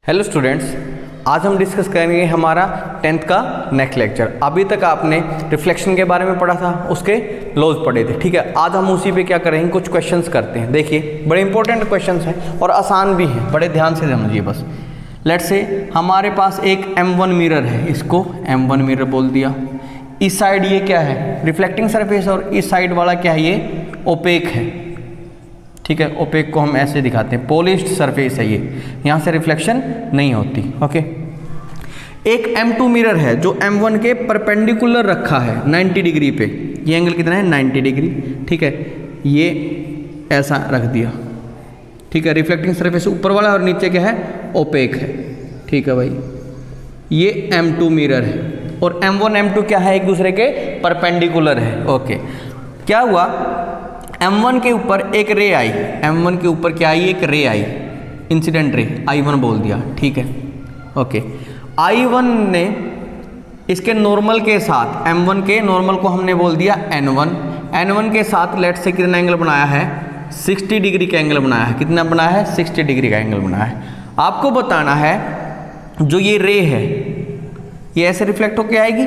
Hello students, आज हम discuss करेंगे हमारा 10th का नेक्स्ट लेक्चर। अभी तक आपने रिफ्लेक्शन के बारे में पढ़ा था, उसके लॉज पढ़े थे, ठीक है। आज हम उसी पे क्या करेंगे, कुछ क्वेश्चंस करते हैं। देखिए बड़े इंपॉर्टेंट क्वेश्चंस हैं और आसान भी हैं, बड़े ध्यान से समझिए बस। लेट्स से हमारे पास एक M1 मिरर है, इसको M1 मिरर बोल दिया। इस साइड ये क्या है, रिफ्लेक्टिंग सरफेस, और इस साइड वाला क्या है, ये ओपेक है, ठीक है। ओपेक को हम ऐसे दिखाते हैं, पॉलिश्ड सरफेस है ये, यहाँ से रिफ्लेक्शन नहीं होती, ओके। एक M2 मिरर है जो M1 के परपेंडिकुलर रखा है 90 डिग्री पे। ये एंगल कितना है, 90 डिग्री, ठीक है। ये ऐसा रख दिया, ठीक है। रिफ्लेक्टिंग सरफेस ऊपर वाला और नीचे क्या है, ओपेक है, ठीक है भाई। ये M2 मिरर है और M1 M2 क्या है, एक दूसरे के परपेंडिकुलर है, ओके। क्या हुआ, M1 के ऊपर एक रे आई, M1 के ऊपर क्या आई, एक रे आई, इंसिडेंट रे, I1 बोल दिया, ठीक है, ओके। I1 ने इसके नॉर्मल के साथ, M1 के नॉर्मल को हमने बोल दिया N1, N1 के साथ लेट से कितना एंगल बनाया है, 60 डिग्री का एंगल बनाया है। कितना बनाया है, 60 डिग्री का एंगल बनाया है। आपको बताना है जो ये रे है ये ऐसे रिफ्लेक्ट होके आएगी,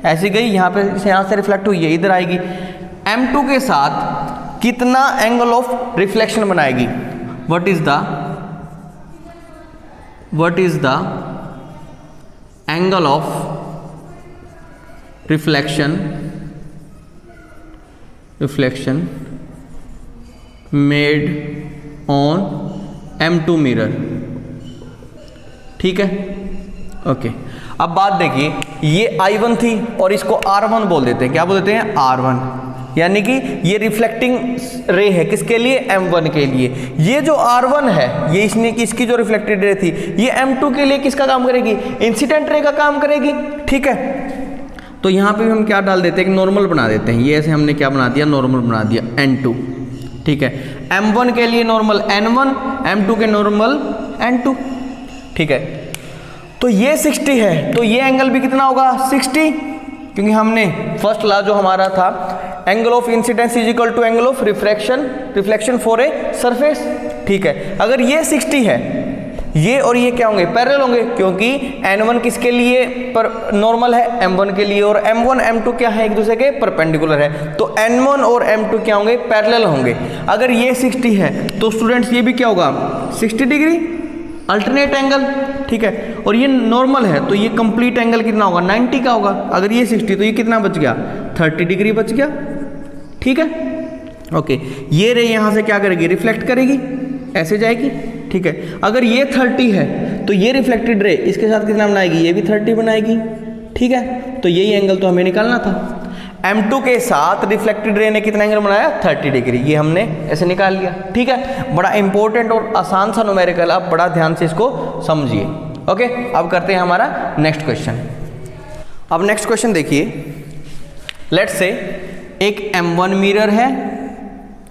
ऐसी गई यहाँ पे, यहाँ से रिफ्लेक्ट हुई है, इधर आएगी। M2 के साथ कितना एंगल ऑफ रिफ्लेक्शन बनाएगी, what is the angle of reflection made on M2 mirror, ठीक है, ओके। अब बात देखिए, ये I1 थी और इसको R1 बोल देते हैं, क्या बोल देते हैं, R1, यानी कि ये रिफ्लेक्टिंग रे है, किसके लिए, M1 के लिए। ये जो R1 है, ये इसकी जो रिफ्लेक्टेड रे थी, ये M2 के लिए किसका काम करेगी, इंसिडेंट रे का काम करेगी, ठीक है। तो यहाँ पे हम क्या डाल देते हैं, एक नॉर्मल बना देते हैं। ये ऐसे हमने क्या बना दिया, नॉर्मल बना दिया, N2, ठीक है। M1 के लिए नॉर्मल N1, M2 के नॉर्मल N2, ठीक है। तो ये 60 है, तो ये एंगल भी कितना होगा, 60, क्योंकि हमने फर्स्ट लॉ जो हमारा था, angle of incidence is equal to angle of reflection for a surface, ठीक है। अगर ये 60 है, ये और ये क्या होंगे, पैरेलल होंगे, क्योंकि N1 किसके लिए पर नॉर्मल है, M1 के लिए, और M1 M2 क्या है, एक दूसरे के परपेंडिकुलर है। तो N1 और M2 क्या होंगे, पैरेलल होंगे। अगर ये 60 है तो स्टूडेंट्स ये भी क्या होगा, 60 डिग्री, अल्टरनेट एंगल, ठीक है। और ये नॉर्मल है तो ये कंप्लीट एंगल कितना होगा, 90 का होगा। अगर ये 60 तो ये कितना बच गया, 30 डिग्री बच गया, ठीक है, ओके। ये रे यहाँ से क्या करेगी, रिफ्लेक्ट करेगी, ऐसे जाएगी, ठीक है। अगर ये 30 है तो ये रिफ्लेक्टेड रे इसके साथ कितना बनाएगी, ये भी 30 बनाएगी, ठीक है। तो यही एंगल तो हमें निकालना था। M2 के साथ रिफ्लेक्टेड रे ने कितना एंगल बनाया, 30 डिग्री, ये हमने ऐसे निकाल लिया, ठीक है। बड़ा इंपॉर्टेंट और आसान सा न्यूमेरिकल, आप बड़ा ध्यान से इसको समझिए, ओके। अब करते हैं हमारा नेक्स्ट क्वेश्चन। अब नेक्स्ट क्वेश्चन देखिए, लेट्स से एक M1 मिरर है,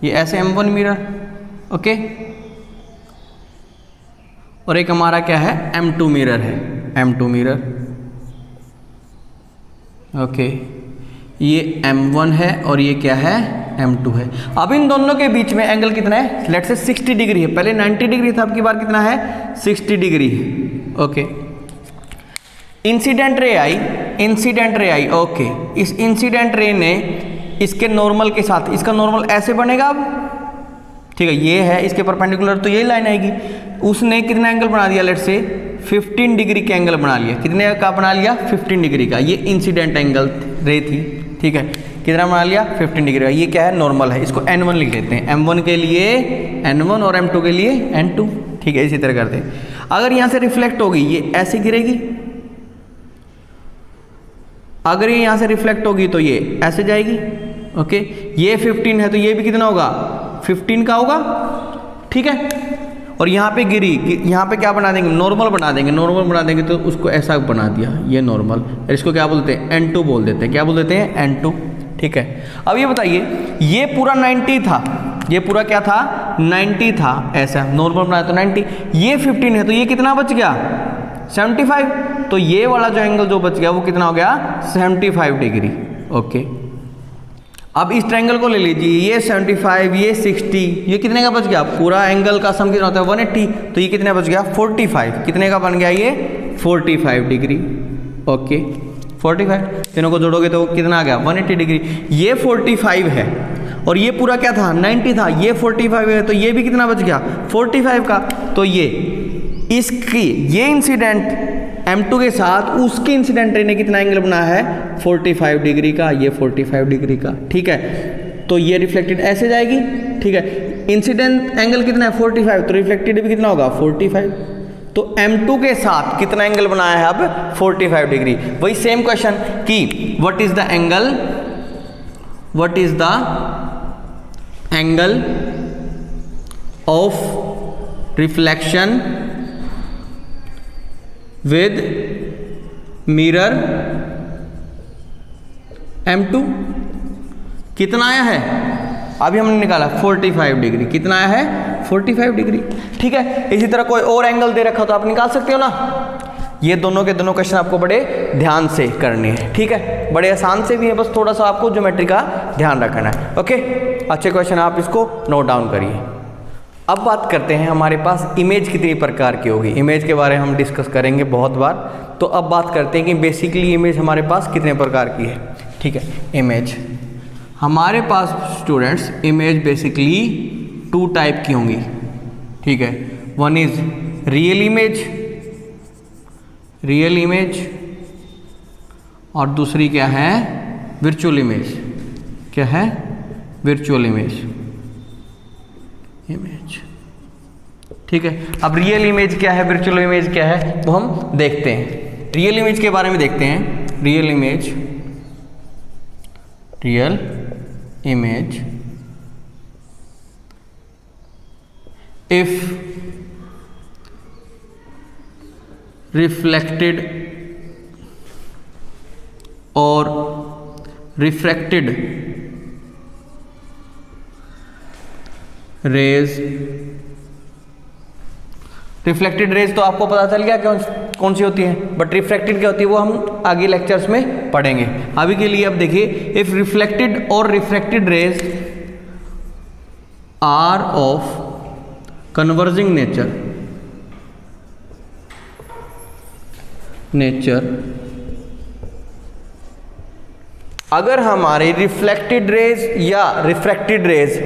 ये ऐसे M1 मिरर, ओके, और एक हमारा क्या है, M2 मिरर है, M2 मिरर, ओके। ये M1 है और ये क्या है, M2 है। अब इन दोनों के बीच में एंगल कितना है, लेट्स से 60 डिग्री है। पहले 90 डिग्री था, अब की बार कितना है, 60 डिग्री है, ओके। इंसिडेंट रे आई, ओके। इस इंसिडेंट रे ने इसके नॉर्मल के साथ, इसका नॉर्मल ऐसे बनेगा अब, ठीक है, ये है इसके परपेंडिकुलर, तो यही लाइन आएगी। उसने कितना एंगल बना दिया, लेट्स से 15 डिग्री का एंगल बना लिया। कितने का बना लिया, 15 डिग्री का। ये इंसिडेंट एंगल रे थी, ठीक है। कितना बना लिया, 15 डिग्री का। ये क्या है, नॉर्मल है, इसको N1 लिख लेते हैं। M1 के लिए N1 और M2 के लिए N2, ठीक है। इसी तरह करते हैं। अगर यहाँ से रिफ्लेक्ट होगी, ये ऐसे गिरेगी, अगर ये यहाँ से रिफ्लेक्ट होगी तो ये ऐसे जाएगी, ओके। ये 15 है तो ये भी कितना होगा, 15 का होगा, ठीक है। और यहाँ पे गिरी, यहाँ पे क्या बना देंगे, नॉर्मल बना देंगे, तो उसको ऐसा बना दिया, ये नॉर्मल, इसको क्या बोलते हैं, N2 बोल देते हैं। क्या बोल देते हैं, N2, ठीक है। अब ये बताइए, ये पूरा 90 था, ये पूरा क्या था, 90 था, ऐसा नॉर्मल बनाया तो 90, ये 15 है तो ये कितना बच गया, 75। तो ये वाला जो एंगल जो बच गया वो कितना हो गया, 75 डिग्री, ओके। अब इस ट्रायंगल को ले लीजिए, ये 75, ये 60, ये कितने का बच गया? पूरा एंगल का सम कितना होता है? 180, तो ये कितने बच गया? 45। कितने का बन गया ये? 45 डिग्री। ओके 45, तीनों को जोड़ोगे तो कितना आ गया? 180 डिग्री। ये 45 है और ये पूरा क्या था? 90 था। ये 45 है तो ये भी कितना बच गया? 45 का। तो ये इसकी ये इंसिडेंट M2 के साथ उसके इंसिडेंट रे ने कितना एंगल बनाया है? 45 डिग्री का, ये 45 डिग्री का। ठीक है, तो ये रिफ्लेक्टेड ऐसे जाएगी। ठीक है, इंसिडेंट एंगल कितना है? 45, तो रिफ्लेक्टेड भी कितना होगा? 45। तो M2 के साथ कितना एंगल बनाया है अब? 45 डिग्री। वही सेम क्वेश्चन कि what is the angle, what is the angle of reflection with mirror M2 कितना आया है? अभी हमने निकाला 45 डिग्री। कितना आया है? 45 डिग्री। ठीक है, इसी तरह कोई और एंगल दे रखा तो आप निकाल सकते हो ना। ये दोनों के दोनों क्वेश्चन आपको बड़े ध्यान से करने हैं। ठीक है, बड़े आसान से भी है, बस थोड़ा सा आपको ज्योमेट्री का ध्यान रखना है। ओके, अच्छे क्वेश्चन, आप इसको नोट डाउन करिए। अब बात करते हैं हमारे पास इमेज कितनी प्रकार की होगी। इमेज के बारे में हम डिस्कस करेंगे बहुत बार, तो अब बात करते हैं कि बेसिकली इमेज हमारे पास कितने प्रकार की है। ठीक है, इमेज हमारे पास स्टूडेंट्स इमेज बेसिकली 2 टाइप की होंगी। ठीक है, one is real image, real image, और दूसरी क्या है? Virtual image. क्या है? Virtual image, image. ठीक है, अब रियल इमेज क्या है, वर्चुअल इमेज क्या है, वो हम देखते हैं। रियल इमेज के बारे में देखते हैं। Real image, real image if reflected और रिफ्रैक्टेड रेज, रिफ्लेक्टेड रेज तो आपको पता चल गया कौन सी होती है, बट रिफ्रैक्टेड क्या होती है वो हम आगे लेक्चर्स में पढ़ेंगे। अभी के लिए अब देखिए, इफ रिफ्लेक्टेड और refracted rays are of converging nature, अगर हमारी रिफ्लेक्टेड रेज या रिफ्रैक्टेड रेज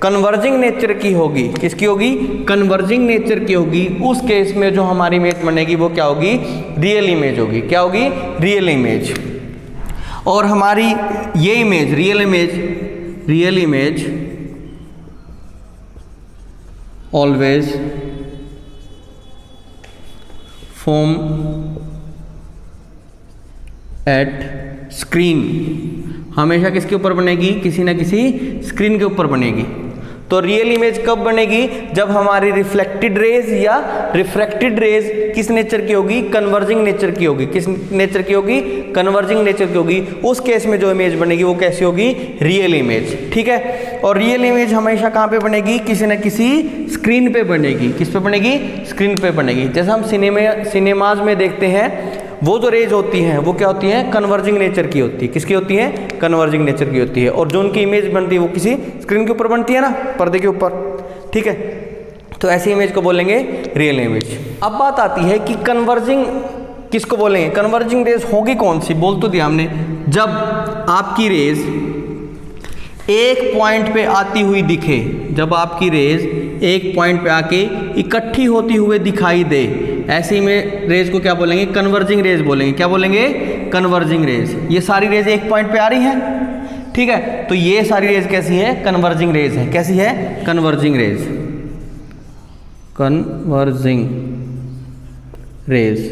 कन्वर्जिंग नेचर की होगी, किसकी होगी? कन्वर्जिंग नेचर की होगी, उस केस में जो हमारी इमेज बनेगी वो क्या होगी? रियल इमेज होगी। क्या होगी? Real image. और हमारी ये image, real image always form at screen, हमेशा किसके ऊपर बनेगी? किसी ना किसी स्क्रीन के ऊपर बनेगी। तो रियल इमेज कब बनेगी? जब हमारी रिफ्लेक्टेड रेज या रिफ्रैक्टेड रेज किस नेचर की होगी? कन्वर्जिंग नेचर की होगी। किस नेचर की होगी? कन्वर्जिंग नेचर की होगी। उस केस में जो इमेज बनेगी वो कैसी होगी? Real image. ठीक है, और रियल इमेज हमेशा कहाँ पे बनेगी? किसी न किसी स्क्रीन पे बनेगी। किस पे बनेगी? स्क्रीन पे बनेगी। जैसे हम सिनेमाज में देखते हैं, वो जो रेज होती हैं वो क्या होती हैं? कन्वर्जिंग नेचर की होती है। किसकी होती है? कन्वर्जिंग नेचर की होती है। और जो उनकी इमेज बनती है वो किसी स्क्रीन के ऊपर बनती है ना, पर्दे के ऊपर। ठीक है, तो ऐसी इमेज को बोलेंगे रियल इमेज। अब बात आती है कि कन्वर्जिंग किसको बोलेंगे? कन्वर्जिंग रेज होगी कौन सी? बोल तो दिया हमने, जब आपकी रेज एक पॉइंट पे आती हुई दिखे, जब आपकी रेज एक पॉइंट पे आके इकट्ठी होती हुए दिखाई दे, ऐसी में रेज को क्या बोलेंगे? कन्वर्जिंग रेज बोलेंगे। क्या बोलेंगे? Converging rays. ये सारी रेज एक पॉइंट पे आ रही हैं। ठीक है, तो ये सारी रेज कैसी है? कन्वर्जिंग रेज है। कैसी है? Converging rays, converging rays.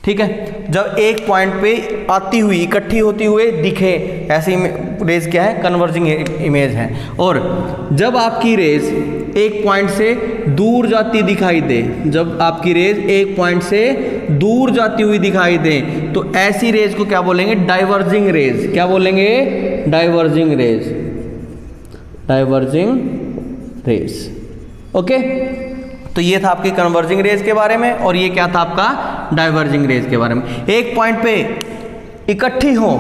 ठीक है, जब एक पॉइंट पे आती हुई इकट्ठी होती हुए दिखे, ऐसी रेज क्या है? कन्वर्जिंग इमेज है। और जब आपकी रेज एक पॉइंट से दूर जाती दिखाई दे, जब आपकी रेज एक पॉइंट से दूर जाती हुई दिखाई दे, तो ऐसी रेज को क्या बोलेंगे? Diverging raise. क्या बोलेंगे? Diverging raise, diverging raise. Okay, तो ये था आपकी कन्वर्जिंग रेज के बारे में, और ये क्या था आपका? डाइवर्जिंग रेज के बारे में। एक पॉइंट पे इकट्ठी हो,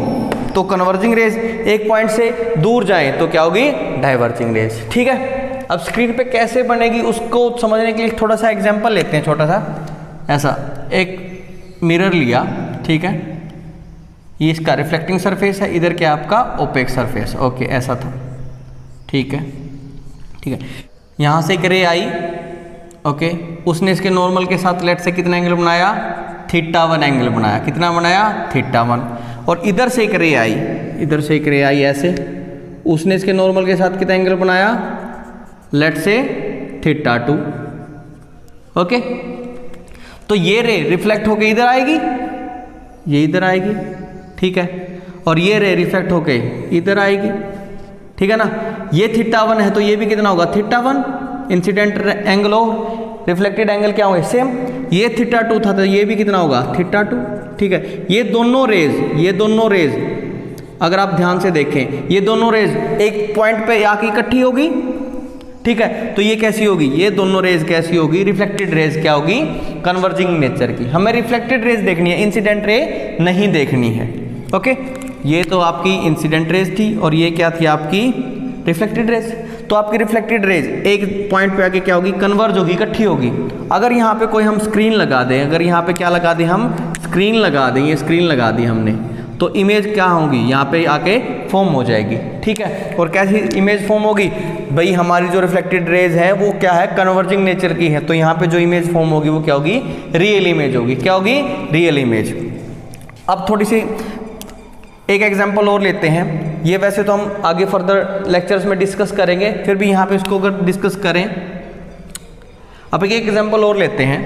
तो कन्वर्जिंग रेज, एक पॉइंट से दूर जाएं तो क्या होगी, डाइवर्जिंग रेज। ठीक है, अब स्क्रीन पे कैसे बनेगी उसको समझने के लिए थोड़ा सा एग्जांपल लेते हैं, छोटा सा। ऐसा एक मिरर लिया, ठीक है, ये इसका रिफ्लेक्टिंग सरफेस है, इधर क्या आपका ओपेक सरफेस, ओके ऐसा था, ठीक है, ठीक है। यहाँ से एक रे आई, ओके, उसने इसके नॉर्मल के साथ लेट से कितना एंगल बनाया, θ1 एंगल बनाया, कितना बनाया, θ1। और इधर से एक रे आई, इधर से एक रे आई ऐसे, उसने इसके नॉर्मल के साथ कितना एंगल बनाया, लेट से θ2, ओके। तो ये रे रिफ्लेक्ट होके इधर आएगी, ये इधर आएगी, ठीक है, और ये रे रिफ्लेक्ट होके इधर आएगी, ठीक है ना। ये θ1 है तो ये भी कितना होगा, θ1 इंसिडेंट एंगल और रिफ्लेक्टेड एंगल क्या होंगे, सेम। ये θ2 था तो ये भी कितना होगा, θ2, ठीक है। ये दोनों रेज अगर आप ध्यान से देखें, ये दोनों रेज एक पॉइंट पे आके इकट्ठी होगी, ठीक है, तो ये कैसी होगी, ये दोनों रेज कैसी होगी, रिफ्लेक्टेड रेज क्या होगी, कन्वर्जिंग नेचर की। हमें रिफ्लेक्टेड रेज देखनी है, इंसिडेंट रे नहीं देखनी है, ओके। ये तो आपकी इंसिडेंट रेज थी और ये क्या थी आपकी रिफ्लेक्टेड रेज। तो आपकी रिफ्लेक्टेड रेज एक पॉइंट पे आके क्या होगी, कन्वर्ज होगी, इकट्ठी होगी। अगर यहाँ पे कोई हम स्क्रीन लगा दें, अगर यहाँ पे क्या लगा दें, हम स्क्रीन लगा दें, ये स्क्रीन लगा दी हमने, तो इमेज क्या होगी, यहाँ पे आके फॉर्म हो जाएगी, ठीक है। और कैसी इमेज फॉर्म होगी भाई, हमारी जो रिफ्लेक्टेड रेज है वो क्या है, कन्वर्जिंग नेचर की है, तो यहाँ पे जो इमेज फॉर्म होगी वो क्या होगी, रियल इमेज होगी। क्या होगी, रियल इमेज। अब थोड़ी सी एक एग्जांपल और लेते हैं, ये वैसे तो हम आगे फर्दर लेक्चर्स में डिस्कस करेंगे, फिर भी यहाँ पे इसको अगर डिस्कस करें, अब एक एग्जांपल और लेते हैं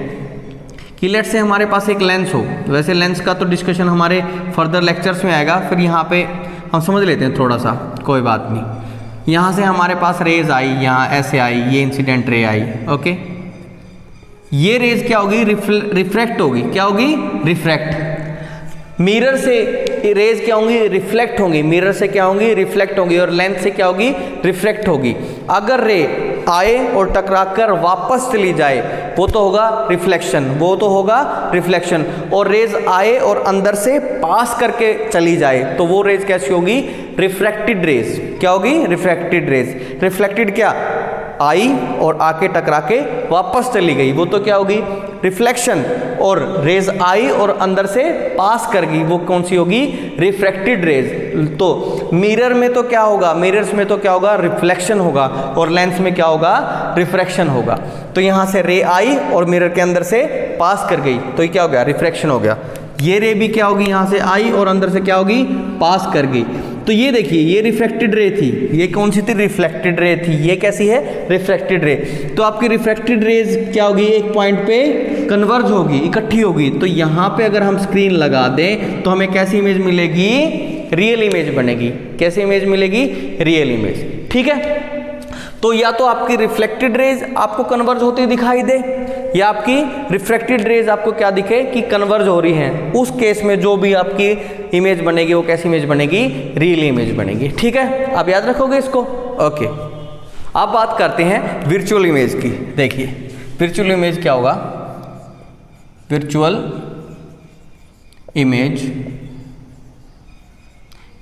कि लेट से हमारे पास एक लेंस हो। वैसे लेंस का तो डिस्कशन हमारे फर्दर लेक्चर्स में आएगा, फिर यहाँ पे हम समझ लेते हैं थोड़ा सा, कोई बात नहीं। यहाँ से हमारे पास रेज आई, यहाँ ऐसे आई, ये इंसिडेंट रे आई, ओके। ये रेज क्या होगी, रिफ्रैक्ट होगी, क्या होगी, रिफ्रैक्ट। मिरर से रेज क्या होंगी, रिफ्लेक्ट होंगी, मिरर से क्या होंगी, रिफ्लेक्ट होंगी, और लेंस से क्या होगी, रिफ्रैक्ट होगी। अगर रे आए और टकराकर वापस चली जाए वो तो होगा रिफ्लेक्शन, वो तो होगा रिफ्लेक्शन। और रेज आए और अंदर से पास करके चली जाए तो वो रेज कैसी होगी, रिफ्रैक्टेड रेज। क्या होगी, रिफ्रैक्टेड रेज। रिफ्लेक्टेड क्या, आई और आके टकरा के वापस चली गई, वो तो क्या होगी, रिफ्लेक्शन। और रेज आई और अंदर से पास कर गई, वो कौन सी होगी, रिफ्रैक्टेड रेज। तो मिरर में तो क्या होगा, मिरर्स में तो क्या होगा, रिफ्लेक्शन होगा, और लेंस में क्या होगा, रिफ्रैक्शन होगा। तो यहाँ से रे आई और मिरर के अंदर से पास कर गई तो ये क्या हो गया, रिफ्रैक्शन हो गया। ये रे भी क्या होगी, यहाँ से आई और अंदर से क्या होगी, पास कर गई। तो ये देखिए, ये रिफ्लेक्टेड रे थी, ये कौन सी थी, रिफ्लेक्टेड रे थी। ये कैसी है, रिफ्लेक्टेड रे। तो आपकी रिफ्लेक्टेड रेज क्या होगी, एक पॉइंट पे कन्वर्ज होगी, इकट्ठी होगी। तो यहाँ पे अगर हम स्क्रीन लगा दें तो हमें कैसी इमेज मिलेगी, रियल इमेज बनेगी। कैसी इमेज मिलेगी, रियल इमेज, ठीक है। तो या तो आपकी रिफ्लेक्टेड रेज आपको कन्वर्ज होती दिखाई दे, या आपकी रिफ्रैक्टेड रेज आपको क्या दिखे कि कन्वर्ज हो रही हैं। उस केस में जो भी आपकी इमेज बनेगी वो कैसी इमेज बनेगी, रियल इमेज बनेगी, ठीक है। आप याद रखोगे इसको, ओके। अब बात करते हैं वर्चुअल इमेज की। देखिए वर्चुअल इमेज क्या होगा, वर्चुअल इमेज,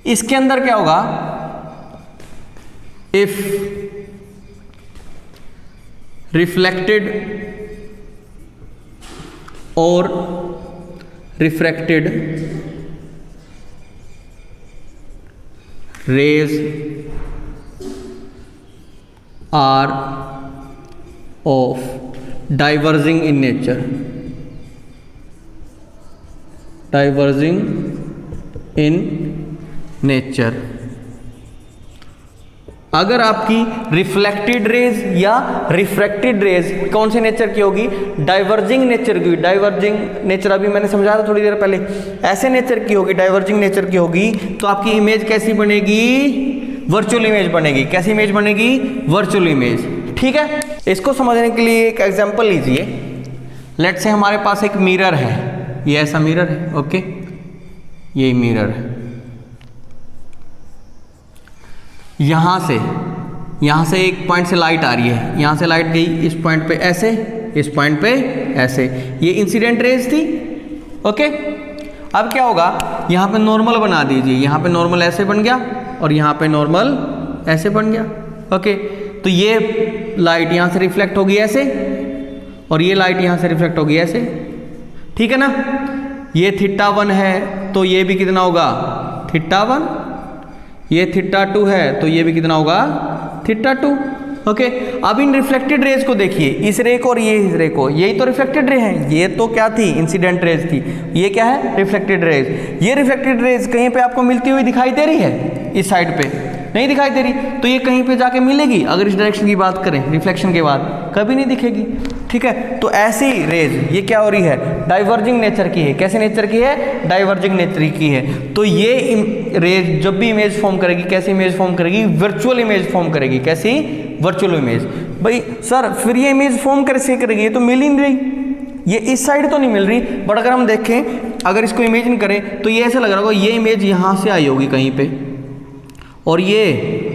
इसके अंदर क्या होगा, इफ रिफ्लेक्टेड और refracted rays are of diverging in nature, diverging in nature. अगर आपकी रिफ्लेक्टेड रेज या रिफ्रैक्टेड रेज कौन से नेचर की होगी, डाइवर्जिंग नेचर की। डाइवर्जिंग नेचर अभी मैंने समझाया था थोड़ी देर पहले, ऐसे नेचर की होगी, डाइवर्जिंग नेचर की होगी, तो आपकी इमेज कैसी बनेगी, वर्चुअल इमेज बनेगी। कैसी इमेज बनेगी, वर्चुअल इमेज, ठीक है। इसको समझने के लिए एक एग्जांपल लीजिए। लेट्स से हमारे पास एक मिरर है, ये ऐसा मिरर है, ओके, ये मिरर है। यहाँ से एक पॉइंट से लाइट आ रही है, यहाँ से लाइट गई इस पॉइंट पे ऐसे, इस पॉइंट पे ऐसे, ये इंसिडेंट रेज थी, ओके। अब क्या होगा, यहाँ पे नॉर्मल बना दीजिए, यहाँ पे नॉर्मल ऐसे बन गया और यहाँ पे नॉर्मल ऐसे बन गया। ओके, तो ये लाइट यहाँ से रिफ्लेक्ट होगी ऐसे और ये लाइट यहाँ से रिफ्लेक्ट होगी ऐसे, ठीक है ना। ये θ1 है तो ये भी कितना होगा θ1, ये θ2 है तो ये भी कितना होगा θ2। ओके, अब इन रिफ्लेक्टेड रेज को देखिए, इस रे को और ये इस रे को, यही तो रिफ्लेक्टेड रे है, ये तो क्या थी इंसिडेंट रेज थी, ये क्या है रिफ्लेक्टेड रेज। ये रिफ्लेक्टेड रेज कहीं पे आपको मिलती हुई दिखाई दे रही है, इस साइड पे नहीं दिखाई दे रही, तो ये कहीं पे जाके मिलेगी अगर इस डायरेक्शन की बात करें रिफ्लेक्शन के बाद, कभी नहीं दिखेगी, ठीक है। तो ऐसी रेज ये क्या हो रही है, डाइवर्जिंग नेचर की है। कैसे नेचर की है, डाइवर्जिंग नेचर की है। तो ये रेज जब भी इमेज फॉर्म करेगी, कैसी इमेज फॉर्म करेगी, वर्चुअल इमेज फॉर्म करेगी। कैसी, वर्चुअल इमेज। भाई सर फिर ये इमेज फॉर्म कैसे करेगी, ये तो मिल ही नहीं रही, ये इस साइड तो नहीं मिल रही, बट अगर हम देखें, अगर इसको इमेजिन करें तो ये ऐसा लग रहा होगा ये इमेज यहाँ से आई होगी कहीं पे और ये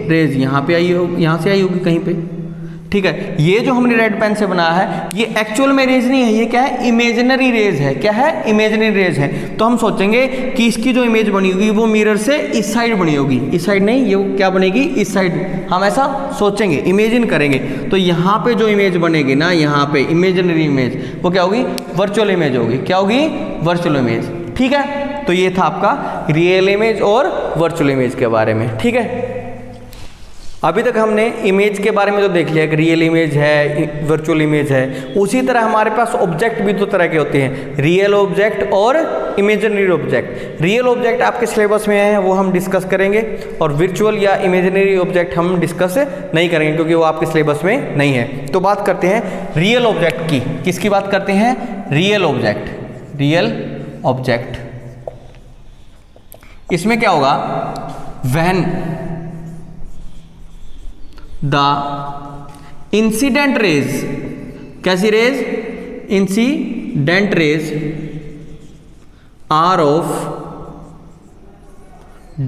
रेज यहाँ पे आई होगी, यहाँ से आई होगी कहीं पे, ठीक है। ये जो हमने रेड पेन से बनाया है ये एक्चुअल में रेज नहीं है, ये क्या है, इमेजिनरी रेज है। क्या है, इमेजिनरी रेज है। तो हम सोचेंगे कि इसकी जो इमेज बनी होगी वो मिरर से इस साइड बनी होगी, इस साइड नहीं, ये क्या बनेगी, इस साइड। हम ऐसा सोचेंगे, इमेजिन करेंगे, तो यहाँ पे जो इमेज बनेगी ना, यहाँ पे इमेजिनरी इमेज, वो क्या होगी, वर्चुअल इमेज होगी। क्या होगी, वर्चुअल इमेज, ठीक है। तो ये था आपका रियल इमेज और वर्चुअल इमेज के बारे में, ठीक है। अभी तक हमने इमेज के बारे में तो देख लिया कि रियल इमेज है, वर्चुअल इमेज है। उसी तरह हमारे पास ऑब्जेक्ट भी दो तरह के होते हैं, रियल ऑब्जेक्ट और इमेजिनरी ऑब्जेक्ट। रियल ऑब्जेक्ट आपके सिलेबस में है, वो हम डिस्कस करेंगे, और वर्चुअल या इमेजिनरी ऑब्जेक्ट हम डिस्कस नहीं करेंगे क्योंकि वो आपके सिलेबस में नहीं है। तो बात करते हैं रियल ऑब्जेक्ट की। किसकी बात करते हैं, रियल ऑब्जेक्ट। रियल ऑब्जेक्ट, इसमें क्या होगा, व्हेन द इंसिडेंट रेज, कैसी rays, incident rays are of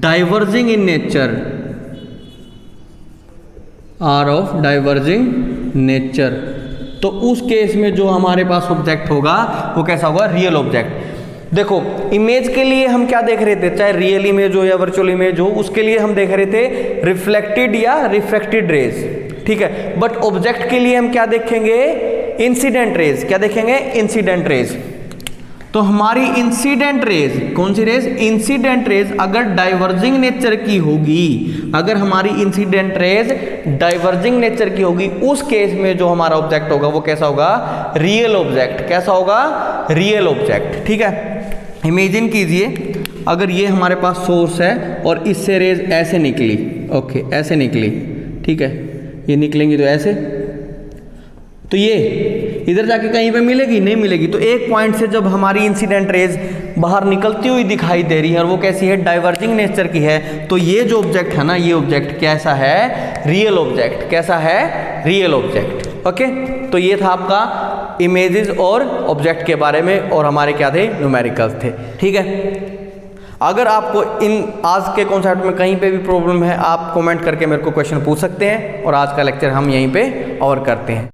diverging in nature, are of diverging nature. तो उस केस में जो हमारे पास ऑब्जेक्ट होगा वो कैसा होगा, रियल ऑब्जेक्ट। देखो इमेज के लिए हम क्या देख रहे थे, चाहे रियल इमेज हो या वर्चुअल इमेज हो, उसके लिए हम देख रहे थे रिफ्लेक्टेड या रिफ्रैक्टेड रेज, ठीक है। बट ऑब्जेक्ट के लिए हम क्या देखेंगे, इंसिडेंट रेज। क्या देखेंगे, इंसिडेंट रेज। तो हमारी इंसिडेंट रेज, कौन सी रेज, इंसिडेंट रेज अगर डाइवर्जिंग नेचर की होगी, अगर हमारी इंसिडेंट रेज डाइवर्जिंग नेचर की होगी, उस केस में जो हमारा ऑब्जेक्ट होगा वो कैसा होगा, रियल ऑब्जेक्ट। कैसा होगा, रियल ऑब्जेक्ट, ठीक है। इमेजिन कीजिए अगर ये हमारे पास सोर्स है और इससे रेज ऐसे निकली, ओके ऐसे निकली, ठीक है, ये निकलेंगी तो ऐसे, तो ये इधर जाके कहीं पे मिलेगी, नहीं मिलेगी। तो एक पॉइंट से जब हमारी इंसिडेंट रेज बाहर निकलती हुई दिखाई दे रही है और वो कैसी है, डाइवर्जिंग नेचर की है, तो ये जो ऑब्जेक्ट है ना, ये ऑब्जेक्ट कैसा है, रियल ऑब्जेक्ट। कैसा है, रियल ऑब्जेक्ट। ओके, तो ये था आपका इमेजेस और ऑब्जेक्ट के बारे में, और हमारे क्या थे, न्यूमेरिकल्स थे, ठीक है। अगर आपको इन आज के कॉन्सेप्ट में कहीं पे भी प्रॉब्लम है, आप कमेंट करके मेरे को क्वेश्चन पूछ सकते हैं, और आज का लेक्चर हम यहीं पे और करते हैं।